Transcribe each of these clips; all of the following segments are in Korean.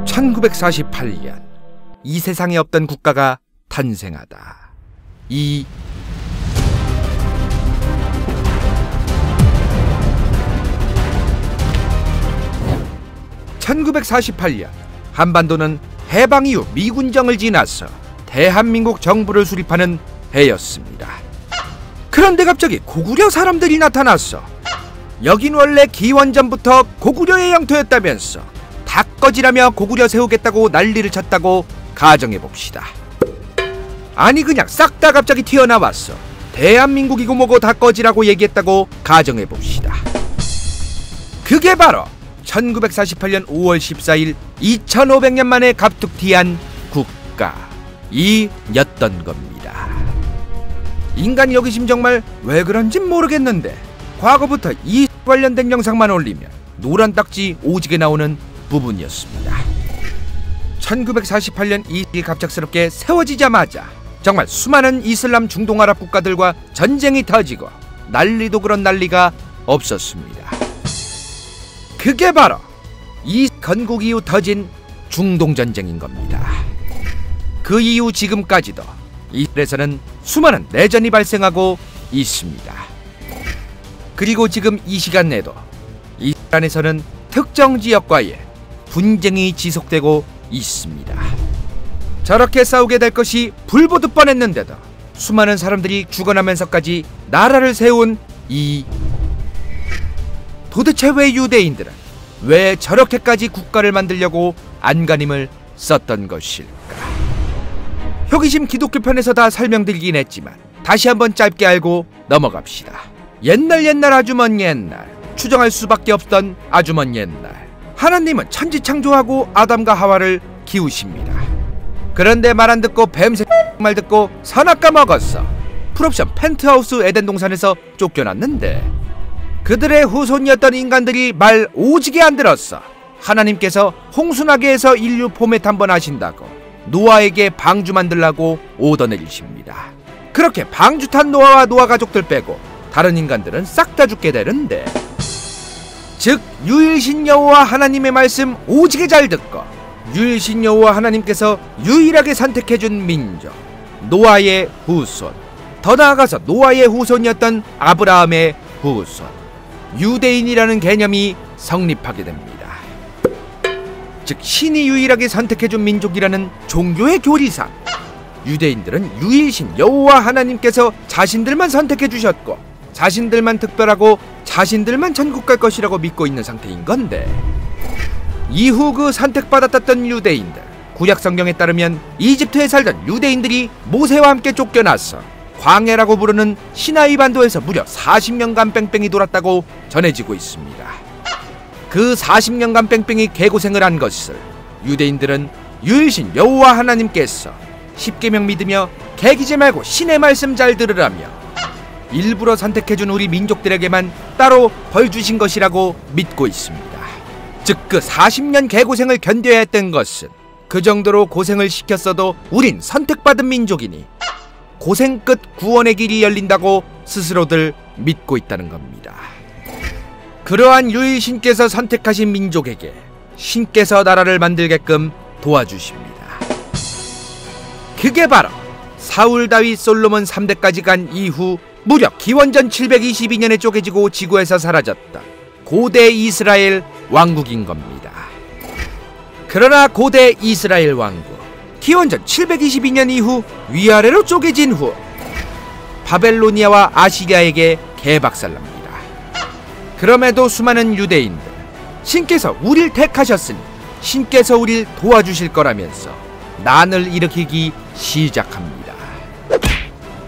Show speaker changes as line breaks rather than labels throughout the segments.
(1948년) 이 세상에 없던 국가가 탄생하다. 1948년 한반도는 해방 이후 미군정을 지나서 대한민국 정부를 수립하는 해였습니다. 그런데 갑자기 고구려 사람들이 나타났어. 여긴 원래 기원전부터 고구려의 영토였다면서 닭거지라며 고구려 세우겠다고 난리를 쳤다고 가정해봅시다. 아니 그냥 싹 다 갑자기 튀어나왔어. 대한민국이고 뭐고 닭거지라고 얘기했다고 가정해봅시다. 그게 바로 1948년 5월 14일 2500년 만에 갑툭튀한 국가이였던 겁니다. 인간 여기심 정말 왜 그런진 모르겠는데 과거부터 이 관련된 영상만 올리면 노란 딱지 오지게 나오는 부분이었습니다. 1948년 이 일이 갑작스럽게 세워지자마자 정말 수많은 이슬람 중동아랍 국가들과 전쟁이 터지고 난리도 그런 난리가 없었습니다. 그게 바로 이 건국 이후 터진 중동전쟁인 겁니다. 그 이후 지금까지도 이스라엘에서는 수많은 내전이 발생하고 있습니다. 그리고 지금 이 시간 내도 이스라엘에서는 특정 지역과의 분쟁이 지속되고 있습니다. 저렇게 싸우게 될 것이 불보듯 뻔했는데도 수많은 사람들이 죽어나면서까지 나라를 세운 도대체 왜 유대인들은 왜 저렇게까지 국가를 만들려고 안간힘을 썼던 것일까? 호기심 기독교 편에서 다 설명드리긴 했지만 다시 한번 짧게 알고 넘어갑시다. 옛날 아주 먼 옛날, 추정할 수밖에 없던 아주 먼 옛날, 하나님은 천지창조하고 아담과 하와를 키우십니다. 그런데 말 안 듣고 뱀새 말 듣고 선악과 먹었어. 풀옵션 펜트하우스 에덴 동산에서 쫓겨났는데 그들의 후손이었던 인간들이 말 오지게 안 들었어. 하나님께서 홍수나게 해서 인류 포맷 한번 하신다고 노아에게 방주 만들라고 오더 내리십니다. 그렇게 방주 탄 노아와 노아 가족들 빼고 다른 인간들은 싹 다 죽게 되는데, 즉 유일신 여호와 하나님의 말씀 오지게 잘 듣고 유일신 여호와 하나님께서 유일하게 선택해준 민족 노아의 후손, 더 나아가서 노아의 후손이었던 아브라함의 후손 유대인이라는 개념이 성립하게 됩니다. 즉 신이 유일하게 선택해준 민족이라는 종교의 교리상 유대인들은 유일신 여호와 하나님께서 자신들만 선택해주셨고 자신들만 특별하고 자신들만 천국 갈 것이라고 믿고 있는 상태인 건데, 이후 그 선택받았던 유대인들, 구약 성경에 따르면 이집트에 살던 유대인들이 모세와 함께 쫓겨났어 광해라고 부르는 시나이 반도에서 무려 40년간 뺑뺑이 돌았다고 전해지고 있습니다. 그 40년간 뺑뺑이 개고생을 한 것을 유대인들은 유일신 여호와 하나님께서 십계명 믿으며 개기지 말고 신의 말씀 잘 들으라며 일부러 선택해준 우리 민족들에게만 따로 벌 주신 것이라고 믿고 있습니다. 즉 그 40년 개고생을 견뎌야 했던 것은 그 정도로 고생을 시켰어도 우린 선택받은 민족이니 고생 끝 구원의 길이 열린다고 스스로들 믿고 있다는 겁니다. 그러한 유일신께서 선택하신 민족에게 신께서 나라를 만들게끔 도와주십니다. 그게 바로 사울, 다윗, 솔로몬 3대까지 간 이후 무려 기원전 722년에 쪼개지고 지구에서 사라졌던 고대 이스라엘 왕국인 겁니다. 그러나 고대 이스라엘 왕국, 기원전 722년 이후 위아래로 쪼개진 후 바벨로니아와 아시리아에게 개박살납니다. 그럼에도 수많은 유대인들, 신께서 우릴 택하셨으니 신께서 우릴 도와주실 거라면서 난을 일으키기 시작합니다.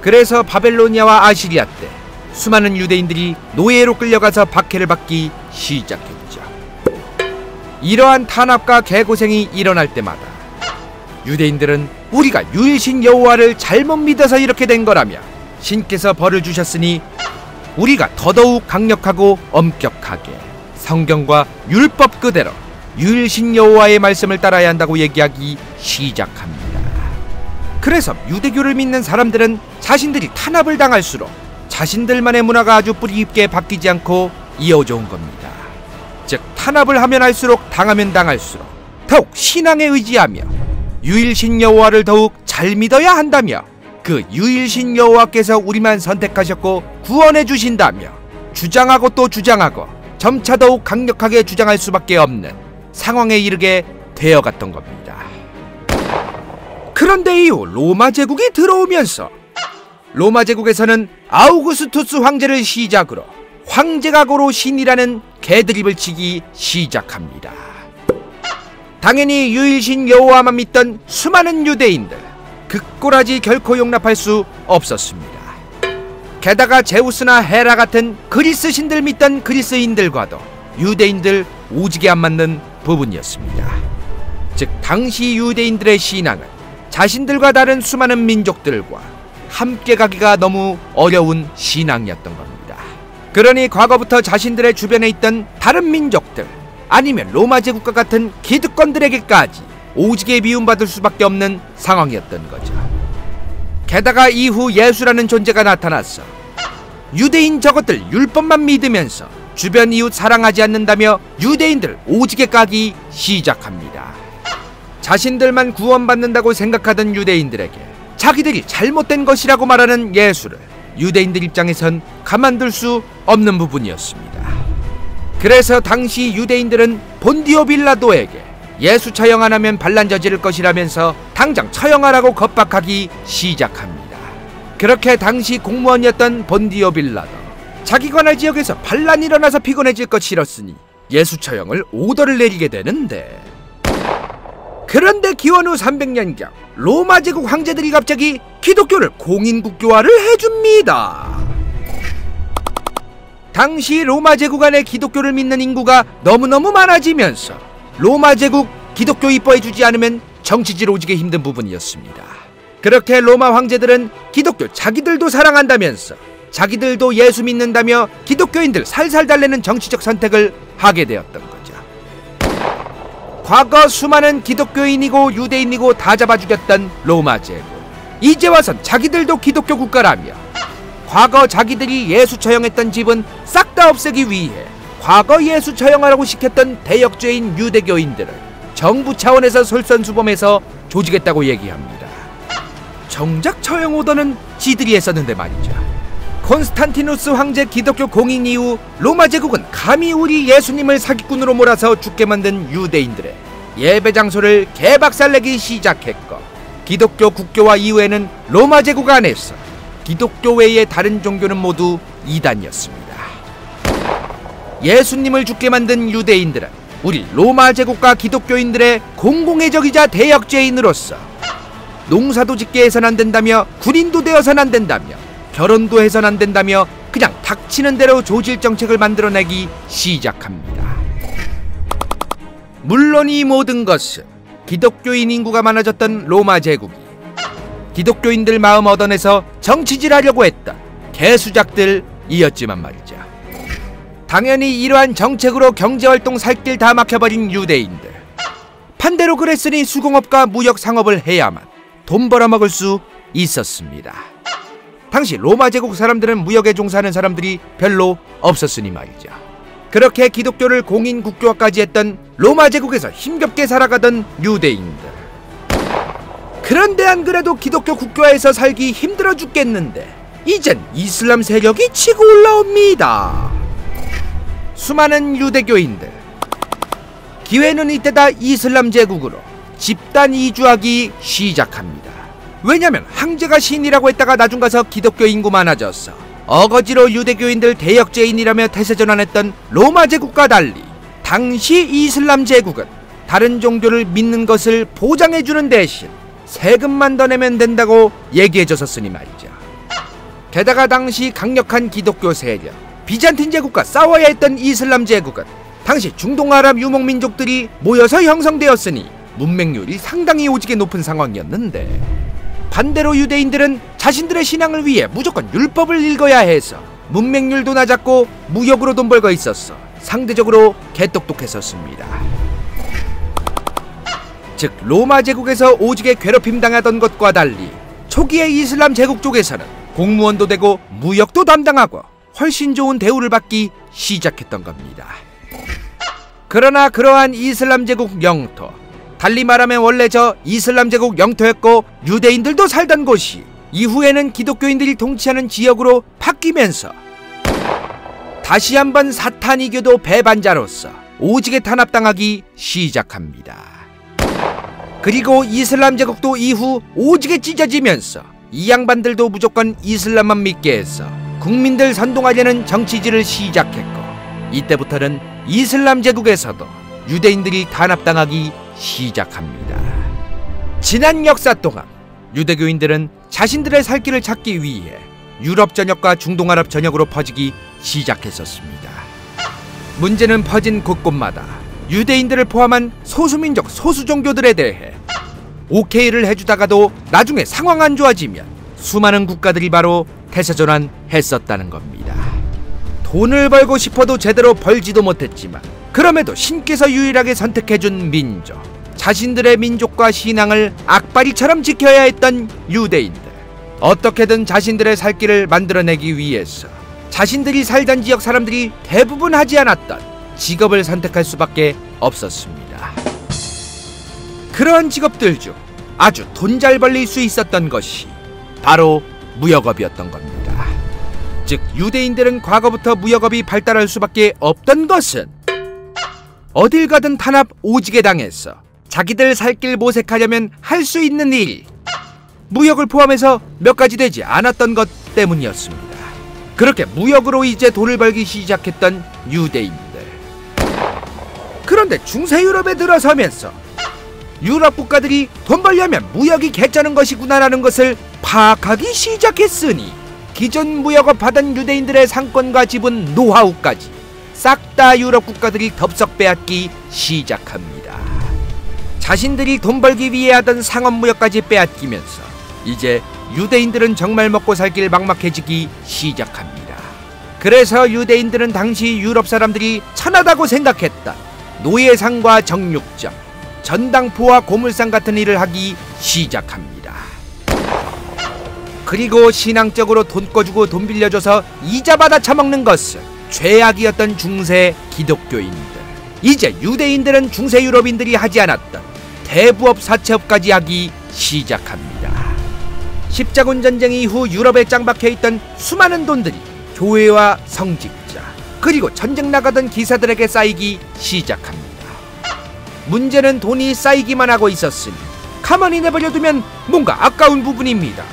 그래서 바벨로니아와 아시리아 때 수많은 유대인들이 노예로 끌려가서 박해를 받기 시작했죠. 이러한 탄압과 개고생이 일어날 때마다 유대인들은 우리가 유일신 여호와를 잘못 믿어서 이렇게 된 거라며 신께서 벌을 주셨으니 우리가 더더욱 강력하고 엄격하게 성경과 율법 그대로 유일신 여호와의 말씀을 따라야 한다고 얘기하기 시작합니다. 그래서 유대교를 믿는 사람들은 자신들이 탄압을 당할수록 자신들만의 문화가 아주 뿌리 깊게 바뀌지 않고 이어져 온 겁니다. 즉 탄압을 하면 할수록 당하면 당할수록 더욱 신앙에 의지하며 유일신 여호와를 더욱 잘 믿어야 한다며 그 유일신 여호와께서 우리만 선택하셨고 구원해 주신다며 주장하고 또 주장하고 점차 더욱 강력하게 주장할 수밖에 없는 상황에 이르게 되어갔던 겁니다. 그런데 이후 로마 제국이 들어오면서 로마 제국에서는 아우구스투스 황제를 시작으로 황제각오로 신이라는 개드립을 치기 시작합니다. 당연히 유일신 여호와만 믿던 수많은 유대인들, 그 꼬라지 결코 용납할 수 없었습니다. 게다가 제우스나 헤라 같은 그리스 신들 믿던 그리스인들과도 유대인들 오지게 안 맞는 부분이었습니다. 즉 당시 유대인들의 신앙은 자신들과 다른 수많은 민족들과 함께 가기가 너무 어려운 신앙이었던 겁니다. 그러니 과거부터 자신들의 주변에 있던 다른 민족들 아니면 로마 제국과 같은 기득권들에게까지 오지게 미움받을 수밖에 없는 상황이었던 거죠. 게다가 이후 예수라는 존재가 나타났어 유대인 저것들 율법만 믿으면서 주변 이웃 사랑하지 않는다며 유대인들을 오지게 까기 시작합니다. 자신들만 구원받는다고 생각하던 유대인들에게 자기들이 잘못된 것이라고 말하는 예수를 유대인들 입장에선 가만둘 수 없는 부분이었습니다. 그래서 당시 유대인들은 본디오 빌라도에게 예수 처형 안 하면 반란 저지를 것이라면서 당장 처형하라고 겁박하기 시작합니다. 그렇게 당시 공무원이었던 본디오 빌라도 자기 관할 지역에서 반란이 일어나서 피곤해질 것 싫었으니 예수 처형을 오더를 내리게 되는데, 그런데 기원 후 300년경 로마 제국 황제들이 갑자기 기독교를 공인국교화를 해줍니다. 당시 로마 제국 안에 기독교를 믿는 인구가 너무너무 많아지면서 로마 제국 기독교 이뻐해주지 않으면 정치질 오지게 힘든 부분이었습니다. 그렇게 로마 황제들은 기독교 자기들도 사랑한다면서 자기들도 예수 믿는다며 기독교인들 살살 달래는 정치적 선택을 하게 되었던 거죠. 과거 수많은 기독교인이고 유대인이고 다 잡아 죽였던 로마 제국, 이제 와선 자기들도 기독교 국가라며 과거 자기들이 예수 처형했던 집은 싹 다 없애기 위해 과거 예수 처형하라고 시켰던 대역죄인 유대교인들을 정부 차원에서 솔선수범해서 조지겠다고 얘기합니다. 정작 처형 오더는 지들이 했었는데 말이죠. 콘스탄티누스 황제 기독교 공인 이후 로마 제국은 감히 우리 예수님을 사기꾼으로 몰아서 죽게 만든 유대인들의 예배 장소를 개박살내기 시작했고, 기독교 국교화 이후에는 로마 제국 안에서 기독교 외의 다른 종교는 모두 이단이었습니다. 예수님을 죽게 만든 유대인들은 우리 로마 제국과 기독교인들의 공공의 적이자 대역죄인으로서 농사도 짓게 해서는 안 된다며, 군인도 되어서는 안 된다며, 결혼도 해서는 안 된다며 그냥 닥치는 대로 조질 정책을 만들어내기 시작합니다. 물론 이 모든 것은 기독교인 인구가 많아졌던 로마 제국이 기독교인들 마음 얻어내서 정치질하려고 했던 개수작들이었지만 말이죠. 당연히 이러한 정책으로 경제활동 살 길 다 막혀버린 유대인들, 반대로 그랬으니 수공업과 무역 상업을 해야만 돈 벌어먹을 수 있었습니다. 당시 로마 제국 사람들은 무역에 종사하는 사람들이 별로 없었으니 말이죠. 그렇게 기독교를 공인 국교화까지 했던 로마 제국에서 힘겹게 살아가던 유대인들, 그런데 안 그래도 기독교 국교화에서 살기 힘들어 죽겠는데 이젠 이슬람 세력이 치고 올라옵니다. 수많은 유대교인들, 기회는 이때다 이슬람 제국으로 집단 이주하기 시작합니다. 왜냐면 황제가 신이라고 했다가 나중 가서 기독교 인구 많아져서 어거지로 유대교인들 대역죄인이라며 태세 전환했던 로마 제국과 달리 당시 이슬람 제국은 다른 종교를 믿는 것을 보장해주는 대신 세금만 더 내면 된다고 얘기해줬었으니 말이죠. 게다가 당시 강력한 기독교 세력 비잔틴 제국과 싸워야 했던 이슬람 제국은 당시 중동 아랍 유목민족들이 모여서 형성되었으니 문맹률이 상당히 오지게 높은 상황이었는데, 반대로 유대인들은 자신들의 신앙을 위해 무조건 율법을 읽어야 해서 문맹률도 낮았고 무역으로 돈 벌고 있었어 상대적으로 개똑똑했었습니다. 즉 로마 제국에서 오지게 괴롭힘 당하던 것과 달리 초기의 이슬람 제국 쪽에서는 공무원도 되고 무역도 담당하고 훨씬 좋은 대우를 받기 시작했던 겁니다. 그러나 그러한 이슬람 제국 영토, 달리 말하면 원래 저 이슬람 제국 영토였고 유대인들도 살던 곳이 이후에는 기독교인들이 통치하는 지역으로 바뀌면서 다시 한번 사탄 이교도 배반자로서 오직에 탄압당하기 시작합니다. 그리고 이슬람 제국도 이후 오직에 찢어지면서 이 양반들도 무조건 이슬람만 믿게 해서 국민들 선동하려는 정치질을 시작했고, 이때부터는 이슬람 제국에서도 유대인들이 탄압당하기 시작합니다. 지난 역사 동안 유대교인들은 자신들의 살 길을 찾기 위해 유럽 전역과 중동아랍 전역으로 퍼지기 시작했었습니다. 문제는 퍼진 곳곳마다 유대인들을 포함한 소수민족, 소수종교들에 대해 오케이를 해주다가도 나중에 상황 안 좋아지면 수많은 국가들이 바로 태세전환했었다는 겁니다. 돈을 벌고 싶어도 제대로 벌지도 못했지만 그럼에도 신께서 유일하게 선택해준 민족, 자신들의 민족과 신앙을 악바리처럼 지켜야 했던 유대인들, 어떻게든 자신들의 살 길을 만들어내기 위해서 자신들이 살던 지역 사람들이 대부분 하지 않았던 직업을 선택할 수밖에 없었습니다. 그러한 직업들 중 아주 돈 잘 벌릴 수 있었던 것이 바로 무역업이었던 겁니다. 즉 유대인들은 과거부터 무역업이 발달할 수밖에 없던 것은 어딜 가든 탄압 오지게 당해서 자기들 살 길 모색하려면 할 수 있는 일, 무역을 포함해서 몇 가지 되지 않았던 것 때문이었습니다. 그렇게 무역으로 이제 돈을 벌기 시작했던 유대인들. 그런데 중세 유럽에 들어서면서 유럽 국가들이 돈 벌려면 무역이 개쩌는 것이구나라는 것을 파악하기 시작했으니 기존 무역업 하던 유대인들의 상권과 지분, 노하우까지 싹 다 유럽 국가들이 덥석 빼앗기 시작합니다. 자신들이 돈 벌기 위해 하던 상업무역까지 빼앗기면서 이제 유대인들은 정말 먹고 살 길 막막해지기 시작합니다. 그래서 유대인들은 당시 유럽 사람들이 천하다고 생각했던 노예상과 정육점, 전당포와 고물상 같은 일을 하기 시작합니다. 그리고 신앙적으로 돈 꿔주고 돈 빌려줘서 이자 받아 처먹는 것은 죄악이었던 중세 기독교인들. 이제 유대인들은 중세 유럽인들이 하지 않았던 대부업 사채업까지 하기 시작합니다. 십자군 전쟁 이후 유럽에 짱박혀있던 수많은 돈들이 교회와 성직자, 그리고 전쟁 나가던 기사들에게 쌓이기 시작합니다. 문제는 돈이 쌓이기만 하고 있었으니 가만히 내버려두면 뭔가 아까운 부분입니다.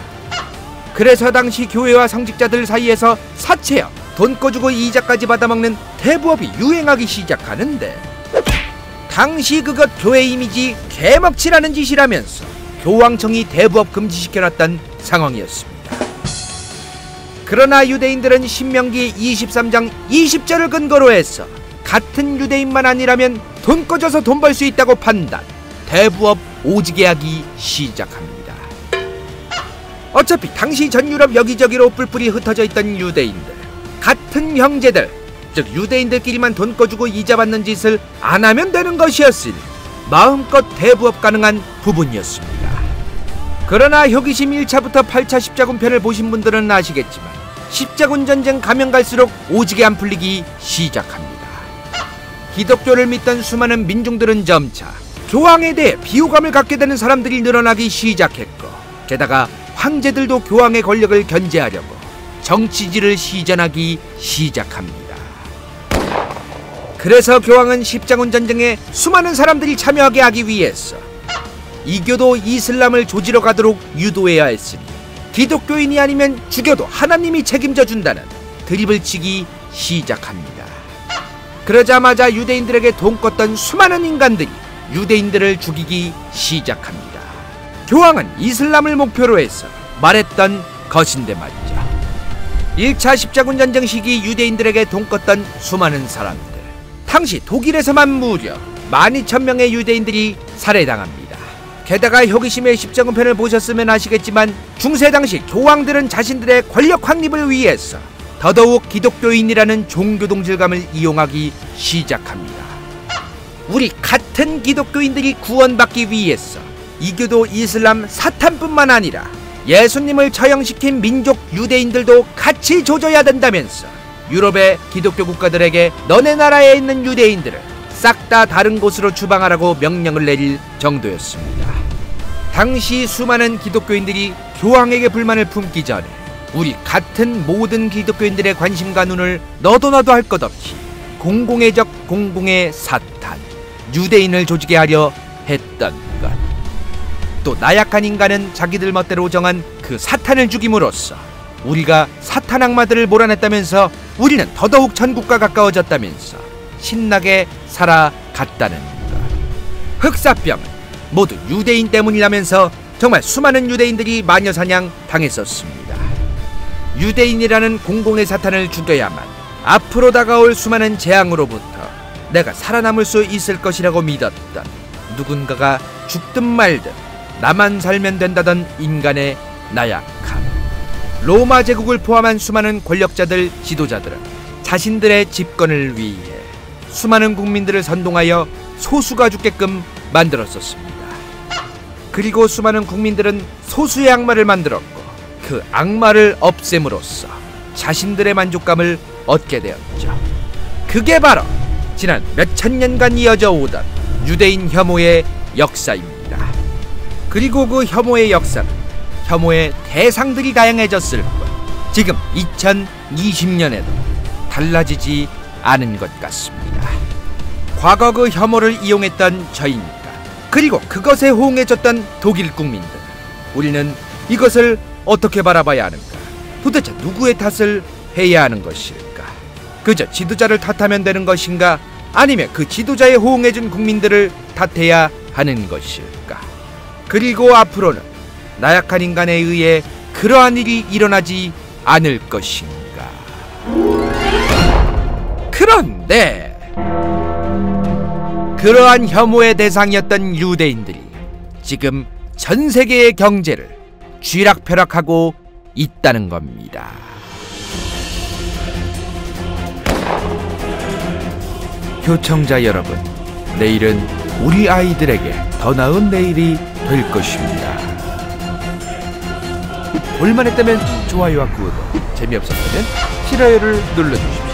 그래서 당시 교회와 성직자들 사이에서 사채업, 돈 꺼주고 이자까지 받아먹는 대부업이 유행하기 시작하는데, 당시 그것 교회 이미지 개먹칠하는 짓이라면서 교황청이 대부업 금지시켜놨던 상황이었습니다. 그러나 유대인들은 신명기 23장 20절을 근거로 해서 같은 유대인만 아니라면 돈 꺼져서 돈 벌 수 있다고 판단, 대부업 오지게 하기 시작합니다. 어차피 당시 전 유럽 여기저기로 뿔뿔이 흩어져 있던 유대인들, 같은 형제들, 즉 유대인들끼리만 돈 꺼주고 이자 받는 짓을 안 하면 되는 것이었으니 마음껏 대부업 가능한 부분이었습니다. 그러나 호기심 1차부터 8차 십자군 편을 보신 분들은 아시겠지만 십자군 전쟁 가면 갈수록 오지게 안 풀리기 시작합니다. 기독교를 믿던 수많은 민중들은 점차 교황에 대해 비호감을 갖게 되는 사람들이 늘어나기 시작했고, 게다가 황제들도 교황의 권력을 견제하려고 정치질을 시전하기 시작합니다. 그래서 교황은 십자군 전쟁에 수많은 사람들이 참여하게 하기 위해서 이교도 이슬람을 조지러 가도록 유도해야 했으니 기독교인이 아니면 죽여도 하나님이 책임져 준다는 드립을 치기 시작합니다. 그러자마자 유대인들에게 돈 껐던 수많은 인간들이 유대인들을 죽이기 시작합니다. 교황은 이슬람을 목표로 해서 말했던 것인데 말이죠. 1차 십자군 전쟁 시기 유대인들에게 돈 껐던 수많은 사람들, 당시 독일에서만 무려 12,000명의 유대인들이 살해당합니다. 게다가 호기심의 십자군 편을 보셨으면 아시겠지만 중세 당시 교황들은 자신들의 권력 확립을 위해서 더더욱 기독교인이라는 종교 동질감을 이용하기 시작합니다. 우리 같은 기독교인들이 구원받기 위해서 이교도 이슬람 사탄뿐만 아니라 예수님을 처형시킨 민족 유대인들도 같이 조져야 된다면서 유럽의 기독교 국가들에게 너네 나라에 있는 유대인들을 싹 다 다른 곳으로 추방하라고 명령을 내릴 정도였습니다. 당시 수많은 기독교인들이 교황에게 불만을 품기 전에 우리 같은 모든 기독교인들의 관심과 눈을 너도 나도 할 것 없이 공공의 적 공공의 사탄 유대인을 조지게 하려 했던 것. 또 나약한 인간은 자기들 멋대로 정한 그 사탄을 죽임으로써 우리가 사탄 악마들을 몰아냈다면서 우리는 더더욱 천국과 가까워졌다면서 신나게 살아갔다는 것. 흑사병은 모두 유대인 때문이라면서 정말 수많은 유대인들이 마녀사냥 당했었습니다. 유대인이라는 공공의 사탄을 죽여야만 앞으로 다가올 수많은 재앙으로부터 내가 살아남을 수 있을 것이라고 믿었던 누군가가 죽든 말든 나만 살면 된다던 인간의 나약함. 로마 제국을 포함한 수많은 권력자들, 지도자들은 자신들의 집권을 위해 수많은 국민들을 선동하여 소수가 죽게끔 만들었었습니다. 그리고 수많은 국민들은 소수의 악마를 만들었고 그 악마를 없앰으로써 자신들의 만족감을 얻게 되었죠. 그게 바로 지난 몇천 년간 이어져 오던 유대인 혐오의 역사입니다. 그리고 그 혐오의 역사는 혐오의 대상들이 다양해졌을 뿐 지금 2020년에도 달라지지 않은 것 같습니다. 과거 그 혐오를 이용했던 저 인간, 그리고 그것에 호응해줬던 독일 국민들, 우리는 이것을 어떻게 바라봐야 하는가? 도대체 누구의 탓을 해야 하는 것일까? 그저 지도자를 탓하면 되는 것인가? 아니면 그 지도자에 호응해준 국민들을 탓해야 하는 것일까? 그리고 앞으로는 나약한 인간에 의해 그러한 일이 일어나지 않을 것인가? 그런데 그러한 혐오의 대상이었던 유대인들이 지금 전 세계의 경제를 쥐락펴락하고 있다는 겁니다. 교청자 여러분, 내일은 우리 아이들에게 더 나은 내일이 될 것입니다. 볼만했다면 좋아요와 구독, 재미없었다면 싫어요를 눌러주십시오.